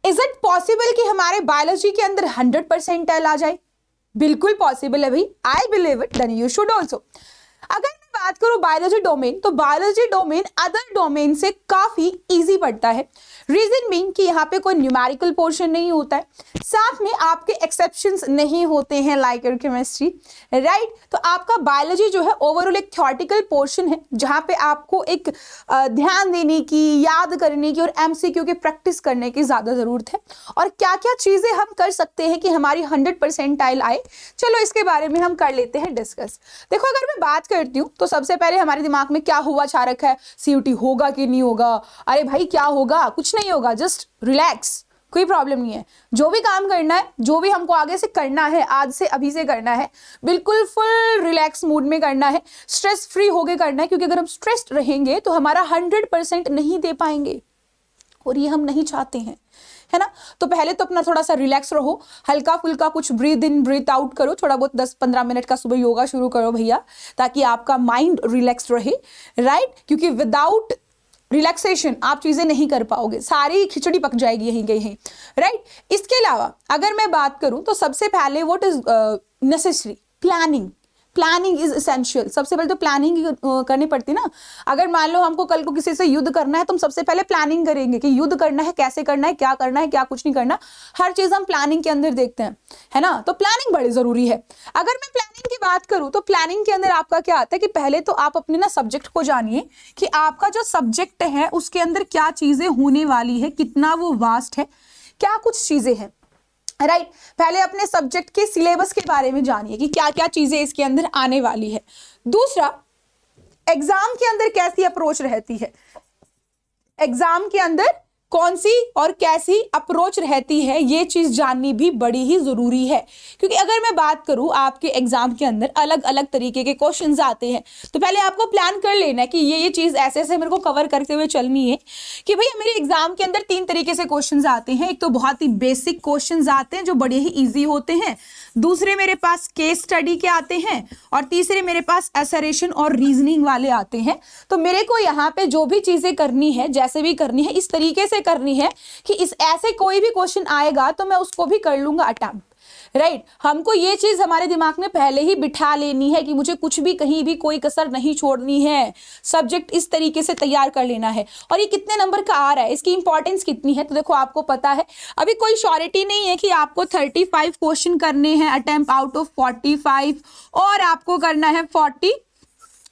Is it possible कि हमारे biology के अंदर 100% आ जाए? बिल्कुल पॉसिबल है भाई, I believe it, then you should also. अगर मैं बात करूं बायोलॉजी डोमेन, तो बायोलॉजी डोमेन अदर डोमेन से काफी इजी पड़ता है। रीजन बीइंग कि यहाँ पे कोई न्यूमेरिकल पोर्शन नहीं होता है, साथ में आपके एक्सेप्शंस नहीं होते हैं लाइक केमिस्ट्री, राइट। तो आपका बायोलॉजी जो है ओवरऑल एक थ्योरेटिकल पोर्शन है, जहाँ पे आपको एक ध्यान देने की, याद करने की और एमसीक्यू की प्रैक्टिस करने की ज्यादा जरूरत है। और क्या क्या चीजें हम कर सकते हैं कि हमारी 100% आए, चलो इसके बारे में हम कर लेते हैं डिस्कस। देखो, अगर मैं बात करती हूँ तो सबसे पहले हमारे दिमाग में क्या हुआ छा रखा है, सीयूटी होगा कि नहीं होगा। अरे भाई क्या होगा, कुछ नहीं होगा, जस्ट रिलैक्स, कोई प्रॉब्लम नहीं है। जो भी काम करना है, जो भी हमको आगे से करना है, आज से अभी से करना है, बिल्कुल फुल रिलैक्स मूड में करना है, स्ट्रेस फ्री होके करना है। क्योंकि अगर हम स्ट्रेस्ड रहेंगे तो हमारा 100% नहीं दे पाएंगे, और ये हम नहीं चाहते हैं, है ना। तो पहले तो अपना थोड़ा सा रिलैक्स रहो, हल्का फुल्का कुछ ब्रीथ इन ब्रीथ आउट करो, थोड़ा बहुत 10-15 मिनट का सुबह योगा शुरू करो भैया, ताकि आपका माइंड रिलैक्स रहे, राइट। क्योंकि विदाउट रिलैक्सेशन आप चीजें नहीं कर पाओगे, सारी खिचड़ी पक जाएगी यहीं कहीं, राइट। इसके अलावा अगर मैं बात करूं तो सबसे पहले what is necessary, planning. Planning is essential. सबसे पहले तो प्लानिंग करनी पड़ती है ना। अगर मान लो हमको कल को किसी से युद्ध करना है तो हम सबसे पहले प्लानिंग करेंगे कि युद्ध करना है, कैसे करना है, क्या करना है, क्या कुछ नहीं करना, हर चीज हम प्लानिंग के अंदर देखते हैं, है ना। तो प्लानिंग बड़ी जरूरी है। अगर मैं प्लानिंग की बात करूं तो प्लानिंग के अंदर आपका क्या आता है कि पहले तो आप अपने ना सब्जेक्ट को जानिए कि आपका जो सब्जेक्ट है उसके अंदर क्या चीजें होने वाली है, कितना वो वास्ट है, क्या कुछ चीजें हैं, राइट। पहले अपने सब्जेक्ट के सिलेबस के बारे में जानिए कि क्या क्या चीजें इसके अंदर आने वाली है। दूसरा, एग्जाम के अंदर कैसी अप्रोच रहती है, एग्जाम के अंदर कौन सी और कैसी अप्रोच रहती है, ये चीज जाननी भी बड़ी ही जरूरी है। क्योंकि अगर मैं बात करूं आपके एग्जाम के अंदर अलग अलग तरीके के क्वेश्चंस आते हैं, तो पहले आपको प्लान कर लेना है कि ये चीज ऐसे ऐसे मेरे को कवर करते हुए चलनी है। कि भैया मेरे एग्जाम के अंदर 3 तरीके से क्वेश्चंस आते हैं। एक तो बहुत ही बेसिक क्वेश्चंस आते हैं जो बड़े ही ईजी होते हैं, दूसरे मेरे पास केस स्टडी के आते हैं, और तीसरे मेरे पास असरेशन और रीजनिंग वाले आते हैं। तो मेरे को यहाँ पे जो भी चीजें करनी है, जैसे भी करनी है, इस तरीके से करनी है कि इस ऐसे कोई भी क्वेश्चन आएगा तो मैं उसको भी कर लूंगा अटेम्प्ट, राइट। हमको ये चीज हमारे दिमाग में पहले ही बिठा लेनी है कि मुझे कुछ भी कहीं भी कोई कसर नहीं छोड़नी है, सब्जेक्ट इस तरीके से तैयार कर लेना है। और ये कितने नंबर का आ रहा है, इसकी इंपॉर्टेंस कितनी है, तो देखो आपको पता है अभी कोई श्योरिटी नहीं है कि आपको 35 क्वेश्चन करने हैं अटेम्प्ट आउट ऑफ 45, और आपको करना है 40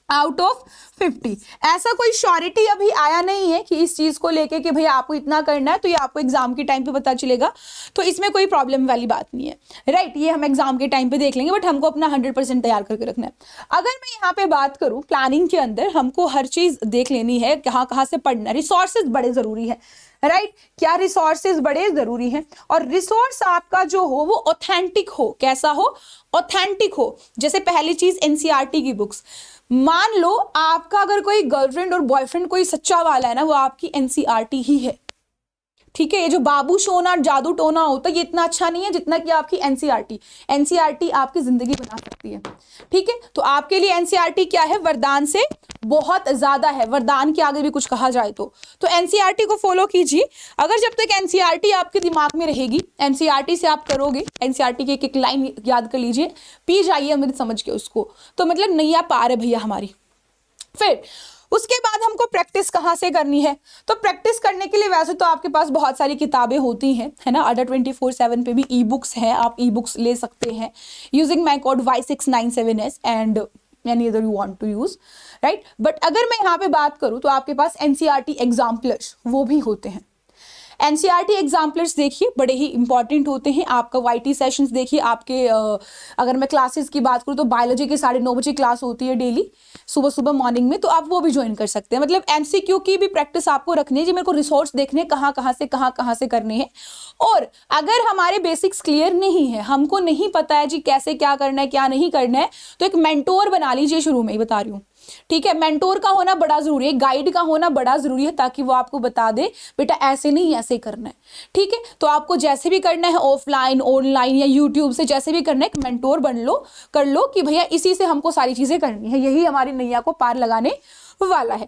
आउट ऑफ 50। ऐसा कोई श्योरिटी अभी आया नहीं है कि इस चीज को लेके कि भैया आपको इतना करना है तो ये आपको एग्जाम के टाइम पे पता चलेगा, तो इसमें कोई प्रॉब्लम वाली बात नहीं है, राइट। ये हम एग्जाम के टाइम पे देख लेंगे, बट हमको अपना 100% तैयार करके रखना है। अगर मैं यहाँ पे बात करूं प्लानिंग के अंदर, हमको हर चीज देख लेनी है, कहाँ कहाँ से पढ़ना है, रिसोर्सेज बड़े जरूरी है, राइट। क्या रिसोर्सेज बड़े जरूरी हैं, और रिसोर्स आपका जो हो वो ऑथेंटिक हो। कैसा हो, ऑथेंटिक हो। जैसे पहली चीज एनसीईआरटी की बुक्स। मान लो आपका अगर कोई गर्लफ्रेंड और बॉयफ्रेंड कोई सच्चा वाला है ना, वो आपकी एनसीईआरटी ही है, ठीक है। ये जो बाबू सोना जादू टोना होता है ये इतना अच्छा नहीं है जितना कि आपकी एनसीईआरटी। एनसीईआरटी आपकी जिंदगी बना सकती है, ठीक है। तो आपके लिए एनसीईआरटी क्या है, वरदान से बहुत ज्यादा है, वरदान के आगे भी कुछ कहा जाए तो एनसीईआरटी को फॉलो कीजिए। अगर जब तक एनसीईआरटी आपके दिमाग में रहेगी, एनसीईआरटी से आप करोगे, एनसीईआरटी की एक लाइन याद कर लीजिए, पी जाइए अमृत समझ के उसको, तो मतलब नैया पार है भैया हमारी। फिर उसके बाद हमको प्रैक्टिस कहाँ से करनी है, तो प्रैक्टिस करने के लिए वैसे तो आपके पास बहुत सारी किताबें होती हैं, है ना। अडा 24/7 पे भी ई बुक्स हैं, आप ई बुक्स ले सकते हैं using my code Y697S and any other you want to use, right. But अगर मैं यहाँ पे बात करूँ तो आपके पास एनसीईआरटी एग्जाम्पलर्स वो भी होते हैं। एनसीईआरटी एग्जाम्पलर्स देखिए बड़े ही इंपॉर्टेंट होते हैं। आपका वाईटी सेशंस देखिए, आपके अगर मैं क्लासेस की बात करूँ तो बायोलॉजी की 9:30 बजे क्लास होती है डेली सुबह सुबह मॉर्निंग में, तो आप वो भी ज्वाइन कर सकते हैं। मतलब एमसीक्यू की भी प्रैक्टिस आपको रखनी है जी, मेरे को रिसोर्स देखने कहाँ कहाँ से करने हैं। और अगर हमारे बेसिक्स क्लियर नहीं है, हमको नहीं पता है जी कैसे क्या करना है क्या नहीं करना है, तो एक मेंटोर बना लीजिए, शुरू में ही बता रही हूँ, ठीक है। मेंटोर का होना बड़ा जरूरी है, गाइड का होना बड़ा जरूरी है, ताकि वो आपको बता दे बेटा ऐसे नहीं ऐसे करना है, ठीक है। तो आपको जैसे भी करना है, ऑफलाइन ऑनलाइन या यूट्यूब से जैसे भी करना है, एक मेंटोर बन लो, कर लो कि भैया इसी से हमको सारी चीजें करनी है, यही हमारी नैया को पार लगाने वाला है।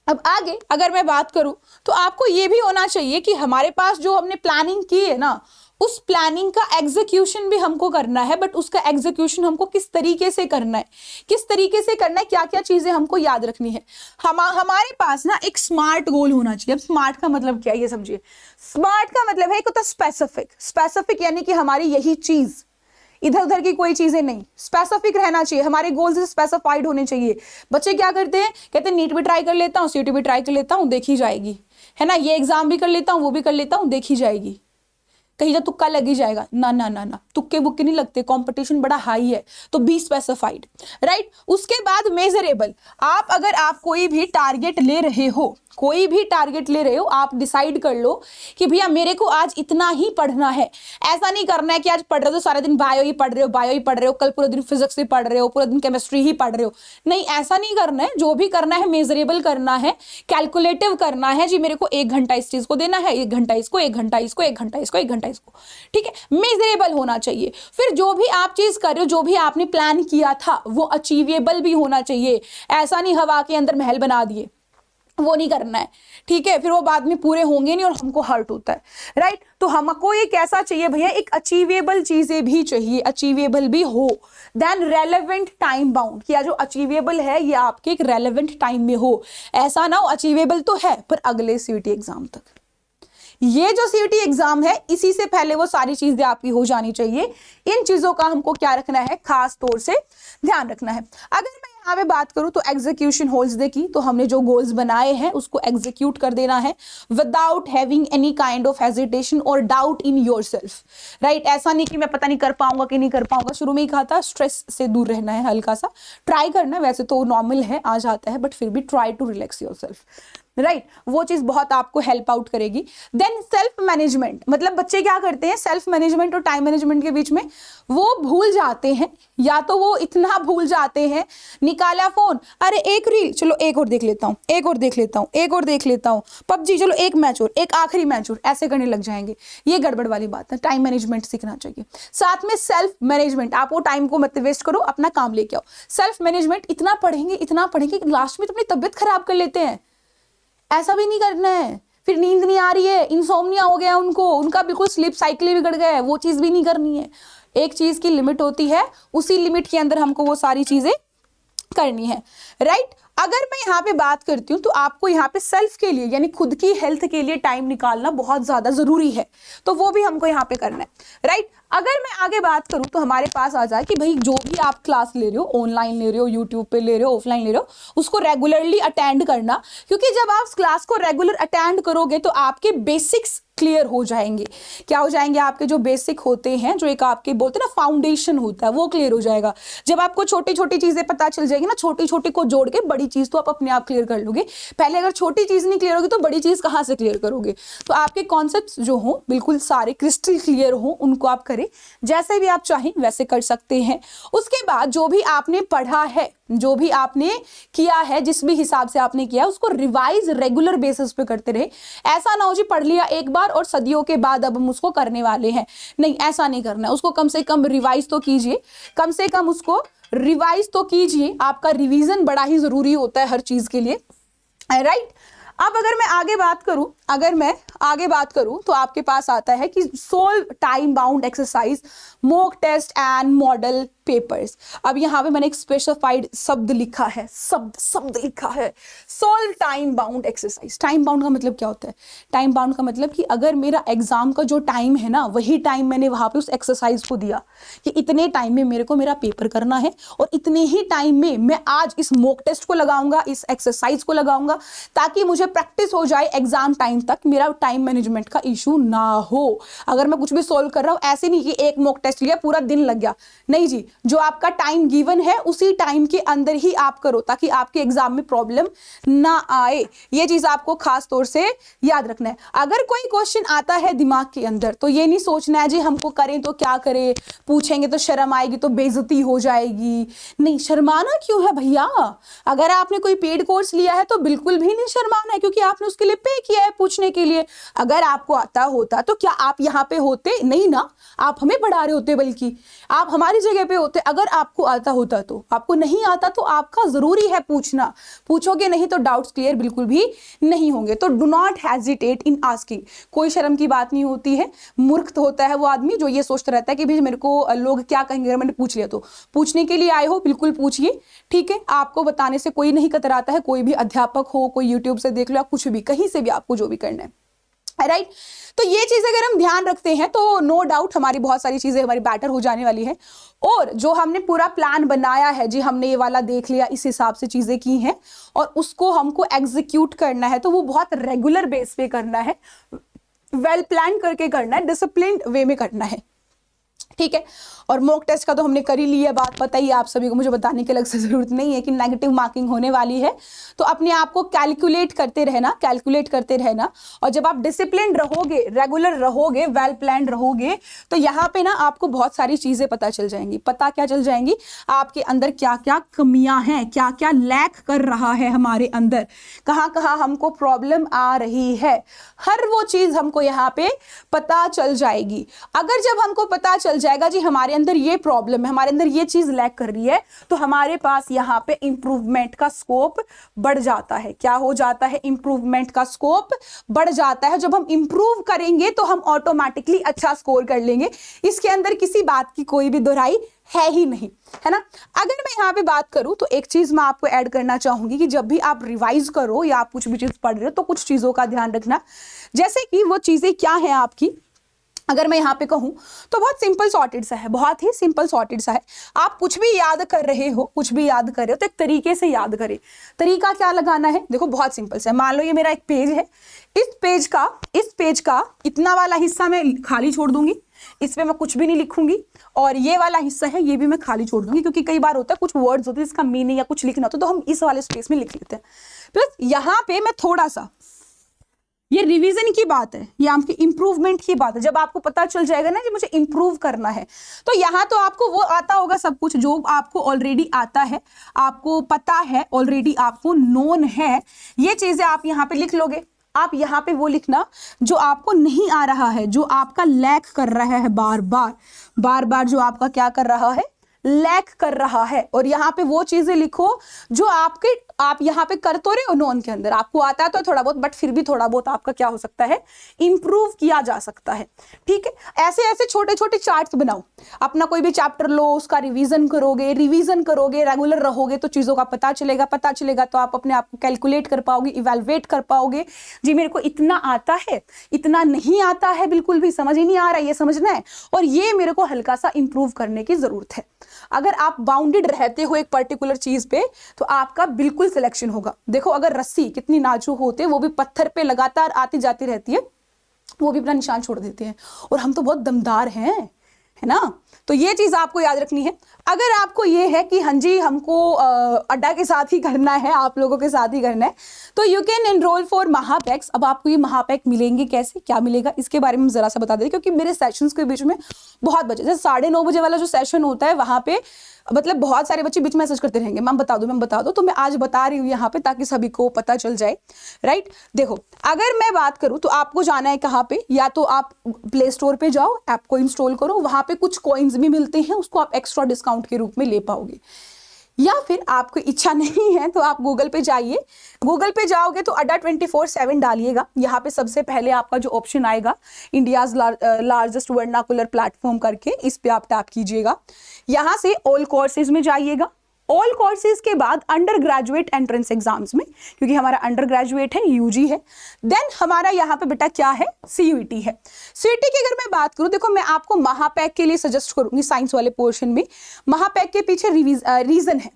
अब आगे अगर मैं बात करूं तो आपको ये भी होना चाहिए कि हमारे पास जो हमने प्लानिंग की है ना, उस प्लानिंग का एग्जीक्यूशन भी हमको करना है, बट उसका एग्जीक्यूशन हमको किस तरीके से करना है, किस तरीके से करना है, क्या क्या चीजें हमको याद रखनी है। हमारे पास ना एक स्मार्ट गोल होना चाहिए। अब स्मार्ट का मतलब क्या है ये समझिए। स्मार्ट का मतलब है एक होता है स्पेसिफिक। स्पेसिफिक यानी कि हमारी यही चीज, इधर उधर की कोई चीजें नहीं, स्पेसिफिक रहना चाहिए, हमारे गोल्स स्पेसिफाइड होने चाहिए। बच्चे क्या करते हैं, कहते हैं नीट भी ट्राई कर लेता हूँ, सीटी भी ट्राई कर लेता हूँ, देखी जाएगी, है ना, ये एग्जाम भी कर लेता हूँ, वो भी कर लेता हूँ, देखी जाएगी, कहीं तो तुक्का लग ही जाएगा। ना ना ना ना, तुक्के बुक्के नहीं लगते, कंपटीशन बड़ा हाई है, तो बी स्पेसिफाइड, राइट। उसके बाद मेजरेबल। आप कोई भी टारगेट ले रहे हो, कोई भी टारगेट ले रहे हो, आप डिसाइड कर लो कि भैया मेरे को आज इतना ही पढ़ना है। ऐसा नहीं करना है कि आज पढ़ रहे हो तो सारा दिन बायो ही पढ़ रहे हो, बायो ही पढ़ रहे हो, कल पूरा दिन फिजिक्स ही पढ़ रहे हो, पूरा दिन केमिस्ट्री ही पढ़ रहे हो। नहीं, ऐसा नहीं करना है। जो भी करना है मेजरेबल करना है, कैलकुलेटिव करना है। जी मेरे को 1 घंटा इस चीज को देना है, 1 घंटा इसको, 1 घंटा इसको, 1 घंटा इसको, 1 घंटा इसको, ठीक है, मेजरेबल होना चाहिए। फिर जो भी आप चीज कर रहे हो, जो भी आपने प्लान किया था, वो अचीवेबल भी होना चाहिए। ऐसा नहीं हवा के अंदर महल बना दिए, वो नहीं करना है, ठीक है, फिर वो बाद में पूरे होंगे नहीं और हमको हर्ट होता है, राइट। तो हमको ये कैसा चाहिए भैया, एक अचीवेबल चीजें भी चाहिए, अचीवेबल भी हो, देन रेलेवेंट टाइम बाउंड, कि जो अचीवेबल है ये आपके एक रेलेवेंट टाइम में हो। ऐसा ना हो अचीवेबल तो है पर अगले सीटी एग्जाम तक, ये जो सीटी एग्जाम है इसी से पहले वो सारी चीजें आपकी हो जानी चाहिए। इन चीजों का हमको क्या रखना है, खास तौर से ध्यान रखना है। अगर मैं यहाँ पे बात करूं तो एग्जीक्यूशन होल्स देखी, तो हमने जो गोल्स बनाए हैं उसको एग्जीक्यूट कर देना है without having any kind of hesitation और डाउट इन योरसेल्फ, राइट। ऐसा नहीं कि मैं पता नहीं कर पाऊंगा कि नहीं कर पाऊंगा। शुरू में ही कहा था स्ट्रेस से दूर रहना है, हल्का सा ट्राई करना है, वैसे तो नॉर्मल है, आ जाता है, बट फिर भी try to relax yourself, right. वो चीज बहुत आपको हेल्प आउट करेगी। देन सेल्फ मैनेजमेंट, मतलब बच्चे क्या करते हैं सेल्फ मैनेजमेंट और टाइम मैनेजमेंट के बीच में वो भूल जाते हैं, या तो वो इतना भूल जाते हैं, निकाला फोन, अरे एक रील, चलो एक और देख लेता हूँ, एक और देख लेता हूँ, एक और देख लेता हूँ, पबजी, चलो एक मैच और, एक आखिरी मैच और, ऐसे करने लग जाएंगे। ये गड़बड़ वाली बात है, टाइम मैनेजमेंट सीखना चाहिए। साथ में सेल्फ मैनेजमेंट, आप वो टाइम को मत वेस्ट करो, अपना काम लेके आओ। सेल्फ मैनेजमेंट, इतना पढ़ेंगे लास्ट में तो अपनी तबियत खराब कर लेते हैं, ऐसा भी नहीं करना है। फिर नींद नहीं आ रही है, इंसोम्निया हो गया उनको, उनका बिल्कुल स्लीप साइकिल बिगड़ गया है, वो चीज भी नहीं करनी है। एक चीज की लिमिट होती है, उसी लिमिट के अंदर हमको वो सारी चीजें करनी है, राइट। अगर मैं यहाँ पे बात करती हूँ तो आपको यहाँ पे सेल्फ के लिए यानी खुद की हेल्थ के लिए टाइम निकालना बहुत ज्यादा जरूरी है, तो वो भी हमको यहाँ पे करना है, राइट। अगर मैं आगे बात करूँ तो हमारे पास आ जाए कि भाई जो भी आप क्लास ले रहे हो, ऑनलाइन ले रहे हो, यूट्यूब पे ले रहे हो, ऑफलाइन ले रहे हो, उसको रेगुलरली अटेंड करना, क्योंकि जब आप क्लास को रेगुलर अटेंड करोगे तो आपके बेसिक्स क्लियर हो जाएंगे। क्या हो जाएंगे, आपके जो बेसिक होते हैं, जो एक आपके बोलते हैं ना फाउंडेशन होता है, वो क्लियर हो जाएगा। जब आपको छोटी छोटी चीजें पता चल जाएगी ना, छोटी छोटी को जोड़ के बड़ी चीज तो आप अपने आप क्लियर कर लोगे। पहले अगर छोटी चीज नहीं क्लियर होगी तो बड़ी चीज कहाँ से क्लियर करोगे। तो आपके कॉन्सेप्ट्स जो हो बिल्कुल सारे क्रिस्टल क्लियर हो, उनको आप करें, जैसे भी आप चाहें वैसे कर सकते हैं। उसके बाद जो भी आपने पढ़ा है, जो भी आपने किया है, जिस भी हिसाब से आपने किया, उसको रिवाइज रेगुलर बेसिस पे करते रहे। ऐसा ना हो जी पढ़ लिया एक बार और सदियों के बाद अब हम उसको करने वाले हैं, नहीं, ऐसा नहीं करना है। उसको कम से कम रिवाइज तो कीजिए, कम से कम उसको रिवाइज तो कीजिए। आपका रिवीजन बड़ा ही जरूरी होता है हर चीज के लिए, राइट। अब अगर मैं आगे बात करूं तो आपके पास आता है कि solve time bound exercise, mock test and model papers. अब यहाँ पे मैंने एक स्पेसिफाइड शब्द लिखा है, शब्द लिखा है, solve time bound exercise. Time bound का मतलब क्या होता है, टाइम बाउंड का मतलब कि अगर मेरा एग्जाम का जो टाइम है ना, वही टाइम मैंने वहां पे उस एक्सरसाइज को दिया कि इतने टाइम में मेरे को मेरा पेपर करना है और इतने ही टाइम में मैं आज इस मॉक टेस्ट को लगाऊंगा, इस एक्सरसाइज को लगाऊंगा, ताकि मुझे प्रैक्टिस हो जाए एग्जाम टाइम तक, मेरा टाइम मैनेजमेंट का इशू ना हो। अगर मैं कुछ भी सोल्व कर रहा हूं, ऐसे नहीं कि एक मॉक टेस्ट लिया पूरा दिन लग गया, नहीं जी, जो आपका टाइम गिवन है उसी टाइम के अंदर ही आप करो, ताकि आपके एग्जाम में प्रॉब्लम ना आए। ये चीज आपको खास तौर से याद रखना है। अगर कोई क्वेश्चन आता है दिमाग के अंदर तो ये नहीं सोचना है जी हमको करें तो क्या करें, पूछेंगे तो शर्म आएगी, तो बेइज्जती हो जाएगी। नहीं, शर्माना क्यों है भैया, अगर आपने कोई पेड कोर्स लिया है तो बिल्कुल भी नहीं शर्माना है, क्योंकि आपने उसके लिए पे किया है पूछने के लिए। अगर आपको आता होता तो क्या आप यहाँ पे होते, नहीं ना, आप हमें पढ़ा रहे होते, बल्कि आप हमारी जगह पे होते हैं, अगर आपको आता होता तो, आपको नहीं आता तो आपका जरूरी है पूछना, पूछोगे नहीं तो डाउट्स क्लियर बिल्कुल भी नहीं होंगे। तो do not hesitate in asking, कोई शर्म की बात नहीं होती है। मूर्ख तो होता है वो आदमी जो ये सोचता रहता है कि भाई मेरे को लोग क्या कहेंगे अगर मैंने पूछ लिया तो। पूछने के लिए आए हो, बिल्कुल पूछिए, ठीक है। आपको बताने से कोई नहीं कतराता है, कोई भी अध्यापक हो, कोई यूट्यूब से देख लो, कुछ भी, कहीं से भी आपको जो भी करना है, राइट। तो ये चीज अगर हम ध्यान रखते हैं तो नो डाउट हमारी बहुत सारी चीजें हमारी बेटर हो जाने वाली है। और जो हमने पूरा प्लान बनाया है जी, हमने ये वाला देख लिया, इस हिसाब से चीजें की हैं और उसको हमको एग्जीक्यूट करना है, तो वो बहुत रेगुलर बेस पे करना है, वेल प्लान करके करना है, डिसिप्लिन्ड वे में करना है, ठीक है। और मॉक टेस्ट का तो हमने कर ही लिया, बात पता ही आप सभी को, मुझे बताने की अलग से जरूरत नहीं है कि नेगेटिव मार्किंग होने वाली है। तो अपने आप को कैलकुलेट करते रहना। और जब आप डिसिप्लिन रहोगे, रेगुलर रहोगे, वेल प्लान रहोगे, तो यहाँ पे ना आपको बहुत सारी चीजें पता चल जाएंगी। पता क्या चल जाएंगी? आपके अंदर क्या क्या कमियां हैं, क्या क्या लैक कर रहा है हमारे अंदर, कहाँ कहाँ हमको प्रॉब्लम आ रही है, हर वो चीज हमको यहाँ पे पता चल जाएगी। अगर जब हमको पता चल जाएगा जी हमारे अंदर ये प्रॉब्लम है, हमारे अंदर ये चीज लैक कर रही है, तो हमारे पास यहाँ पे इंप्रूवमेंट का स्कोप बढ़ जाता है। क्या हो जाता है? इंप्रूवमेंट का स्कोप बढ़ जाता है। जब हम इंप्रूव करेंगे तो हम ऑटोमेटिकली अच्छा स्कोर कर लेंगे, इसके अंदर किसी बात की कोई भी दोहराई है ही नहीं, है ना। अगर मैं यहाँ पे बात करूं तो एक चीज मैं आपको ऐड करना चाहूंगी कि जब भी आप रिवाइज करो या आप कुछ भी चीज पढ़ रहे हो तो कुछ चीजों का ध्यान रखना, जैसे कि वो चीजें क्या है आपकी। अगर मैं यहाँ पे कहूँ तो बहुत सिंपल सॉर्टेड सा है, बहुत ही सिंपल सॉर्टेड सा है। आप कुछ भी याद कर रहे हो, तो एक तरीके से याद करें। तरीका क्या लगाना है? देखो बहुत सिंपल सा है। मान लो ये मेरा एक पेज है, इस पेज का इतना वाला हिस्सा मैं खाली छोड़ दूंगी, इस पे मैं कुछ भी नहीं लिखूंगी, और ये वाला हिस्सा है ये भी मैं खाली छोड़ दूंगी, क्योंकि कई बार होता है कुछ वर्ड्स होते हैं इसका मीनिंग या कुछ लिखना होता है तो हम इस वाले स्पेस में लिख लेते हैं। प्लस यहाँ पे मैं थोड़ा सा, ये रिवीजन की बात है, ये आपकी इंप्रूवमेंट की बात है। जब आपको पता चल जाएगा ना कि मुझे इंप्रूव करना है, तो यहाँ तो आपको वो आता होगा सब कुछ जो आपको ऑलरेडी आता है, आपको पता है, ऑलरेडी आपको नोन है, ये चीजें आप यहाँ पे लिख लोगे। आप यहाँ पे वो लिखना जो आपको नहीं आ रहा है, जो आपका लैक कर रहा है, बार बार जो आपका क्या कर रहा है, लैक कर रहा है। और यहाँ पे वो चीजें लिखो जो आप यहाँ पे कर तो रहे हो नॉन के अंदर, आपको आता है तो थोड़ा बहुत, बट फिर भी थोड़ा बहुत आपका क्या हो सकता है, इंप्रूव किया जा सकता है, ठीक है। ऐसे ऐसे छोटे छोटे चार्ट्स बनाओ, अपना कोई भी चैप्टर लो, उसका रिवीजन करोगे, रेगुलर रहोगे तो चीजों का पता चलेगा तो आप अपने आप को कैलकुलेट कर पाओगे, इवेलुएट कर पाओगे, जी मेरे को इतना आता है, इतना नहीं आता है, बिल्कुल भी समझ ही नहीं आ रहा, ये समझना है, और ये मेरे को हल्का सा इंप्रूव करने की जरूरत है। अगर आप बाउंडेड रहते हो एक पर्टिकुलर चीज पे तो आपका बिल्कुल सिलेक्शन होगा। देखो अगर रस्सी कितनी नाजुक होती है, वो भी पत्थर पे लगातार आती जाती रहती है, वो भी अपना निशान छोड़ देते हैं, और हम तो बहुत दमदार हैं, है ना। तो ये चीज आपको याद रखनी है। अगर आपको ये है कि हाँ जी हमको अड्डा के साथ ही करना है, आप लोगों के साथ ही करना है, तो यू कैन एनरोल फॉर महापैक्स। अब आपको ये महापैक मिलेंगे कैसे, क्या मिलेगा, इसके बारे में जरा सा बता दें, क्योंकि मेरे सेशंस के बीच में बहुत बच्चे, जैसे 9:30 बजे वाला जो सेशन होता है वहां पे मतलब बहुत सारे बच्चे बीच में मैसेज करते रहेंगे, मैम बता दो, तो मैं आज बता रही हूँ यहाँ पे ताकि सभी को पता चल जाए, राइट। देखो अगर मैं बात करूँ तो आपको जाना है कहाँ पे, या तो आप प्ले स्टोर पे जाओ, ऐप को इंस्टॉल करो, वहां पे कुछ कॉइन्स भी मिलते हैं, उसको आप एक्स्ट्रा डिस्काउंट के रूप में ले पाओगे। या फिर आपको इच्छा नहीं है तो आप गूगल पे जाइए, गूगल पे जाओगे तो अड्डा 24/7 डालिएगा, यहाँ पे सबसे पहले आपका जो ऑप्शन आएगा इंडियाज लार्जेस्ट वर्नाकुलर प्लेटफॉर्म करके, इस पे आप टैप कीजिएगा। यहाँ से ऑल कोर्सेज में जाइएगा, ऑल कोर्सेज के बाद अंडर ग्रेजुएट एंट्रेंस एग्जाम्स में, क्योंकि हमारा अंडर ग्रेजुएट है, यूजी है, देन हमारा यहाँ पे बेटा क्या है, सीयूईटी है। सीयूईटी की अगर मैं बात करूँ, देखो मैं आपको महापैक के लिए सजेस्ट करूंगी, साइंस वाले पोर्शन में महापैक के पीछे रीजन है।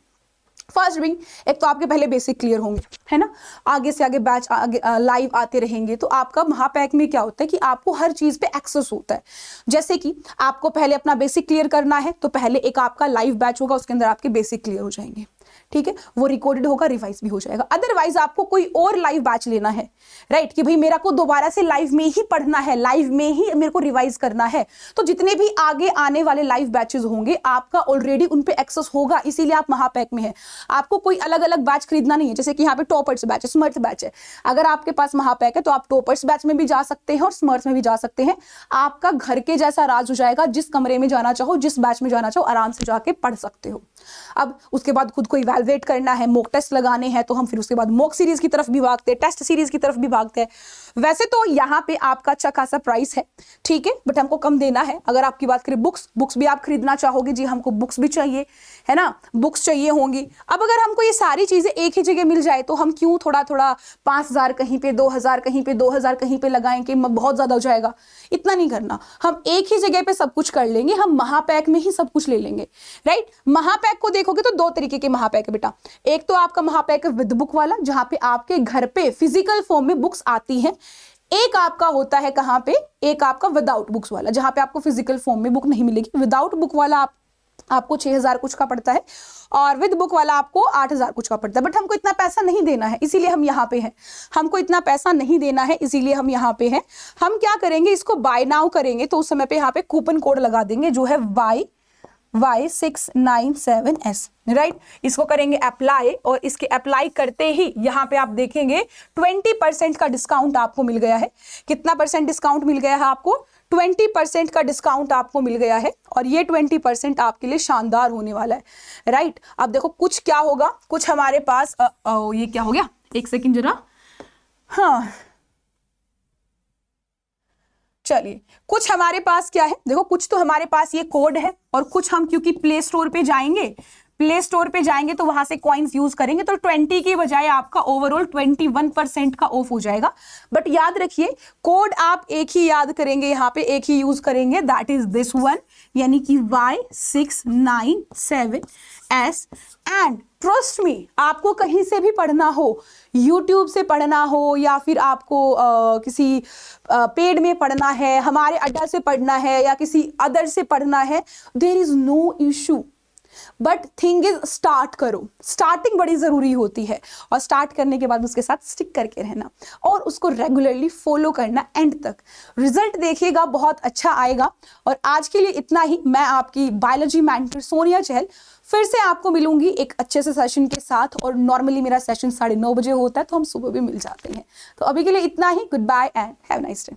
फर्स्ट बिंग, एक तो आपके पहले बेसिक क्लियर होंगे, है ना, आगे से आगे बैच आगे लाइव आते रहेंगे, तो आपका महापैक में क्या होता है कि आपको हर चीज पे एक्सेस होता है। जैसे कि आपको पहले अपना बेसिक क्लियर करना है तो पहले एक आपका लाइव बैच होगा, उसके अंदर आपके बेसिक क्लियर हो जाएंगे, ठीक है, वो रिकॉर्डेड होगा, रिवाइज भी हो जाएगा। अदरवाइज आपको कोई और लाइव बैच लेना है, राइट, कि भाई मेरा को दोबारा से लाइव में ही पढ़ना है, लाइव में ही मेरे को रिवाइज करना है, तो जितने भी आगे आने वाले लाइव बैचेस होंगे आपका ऑलरेडी उन पे एक्सेस होगा, इसीलिए आप महापैक में है। आपको कोई अलग अलग बैच खरीदना नहीं है, जैसे कि यहाँ पे टॉपर्स बैच है, स्मर्थ बैच है, अगर आपके पास महापैक है तो आप टॉपर्स बैच में भी जा सकते हैं और स्मर्थ में भी जा सकते हैं। आपका घर के जैसा राज हो जाएगा, जिस कमरे में जाना चाहो, जिस बैच में जाना चाहो, आराम से जाके पढ़ सकते हो। अब उसके बाद खुद को इवैल्यूएट करना है, मॉक टेस्ट लगाने हैं, तो हम फिर उसके बाद मॉक सीरीज की तरफ भी भागते हैं, टेस्ट सीरीज की तरफ भी भागते हैं। वैसे तो यहाँ पे आपका अच्छा खासा प्राइस है, ठीक है, बट हमको कम देना है। अगर आपकी बात करें बुक्स भी आप खरीदना चाहोगे, जी हमको बुक्स भी चाहिए, है ना, बुक्स चाहिए होंगी। अब अगर हमको ये सारी चीजें एक ही जगह मिल जाए तो हम क्यों थोड़ा थोड़ा 5,000 कहीं पे, 2,000 कहीं पे, 2,000 कहीं पे लगाएं कि बहुत ज्यादा हो जाएगा। इतना नहीं करना, हम एक ही जगह पे सब कुछ कर लेंगे, हम महापैक में ही सब कुछ ले लेंगे, राइट। महापैक को देखोगे तो दो तरीके के महापैक है बेटा। एक तो आपका महापैक है विद बुक वाला, जहां पे आपके घर पे फिजिकल फॉर्म में बुक्स आती हैं। एक आपका होता है कहां पे, एक आपका विदाउट बुक्स वाला, जहां पे आपको फिजिकल फॉर्म में बुक नहीं मिलेगी। विदाउट बुक वाला आपको 6,000 कुछ का पड़ता है और विद बुक वाला आपको 8,000 कुछ का पड़ता है। बट हमको इतना पैसा नहीं देना है, इसीलिए हम यहाँ पे हैं। हमको इतना पैसा नहीं देना है, इसीलिए हम यहाँ पे हैं। हम क्या करेंगे, इसको बाय नाउ करेंगे तो उस समय पे यहाँ पे कूपन कोड लगा देंगे, जो है Y697S, राइट। इसको करेंगे अप्लाई, और इसके अप्लाई करते ही यहाँ पे आप देखेंगे 20% का डिस्काउंट आपको मिल गया है। कितना परसेंट डिस्काउंट मिल गया है आपको? 20% का डिस्काउंट आपको मिल गया है, और ये 20% आपके लिए शानदार होने वाला है, राइट। अब देखो कुछ क्या होगा, कुछ हमारे पास ये क्या हो गया, एक सेकंड जरा, हाँ चलिए, कुछ हमारे पास क्या है, देखो कुछ तो हमारे पास ये कोड है, और कुछ हम क्योंकि प्ले स्टोर पे जाएंगे, तो वहां से कॉइन्स यूज करेंगे, तो 20 की बजाय आपका ओवरऑल 21% का ऑफ हो जाएगा। बट याद रखिए कोड आप एक ही याद करेंगे, यहाँ पे एक ही यूज करेंगे, दैट इज दिस वन, यानी कि Y697S। एंड ट्रस्ट मी, आपको कहीं से भी पढ़ना हो, यूट्यूब से पढ़ना हो या फिर आपको किसी पेड में पढ़ना है, हमारे अड्डा से पढ़ना है या किसी अदर से पढ़ना है, there is no issue. But thing is start करो, स्टार्टिंग बड़ी जरूरी होती है, और स्टार्ट करने के बाद उसके साथ स्टिक करके रहना और उसको रेगुलरली फॉलो करना एंड तक। रिजल्ट देखिएगा बहुत अच्छा आएगा। और आज के लिए इतना ही। मैं आपकी बायोलॉजी मेंटर सोनिया चहल फिर से आपको मिलूंगी एक अच्छे से सेशन के साथ, और नॉर्मली मेरा सेशन 9:30 बजे होता है, तो हम सुबह भी मिल जाते हैं। तो अभी के लिए इतना ही। Good bye and have nice day.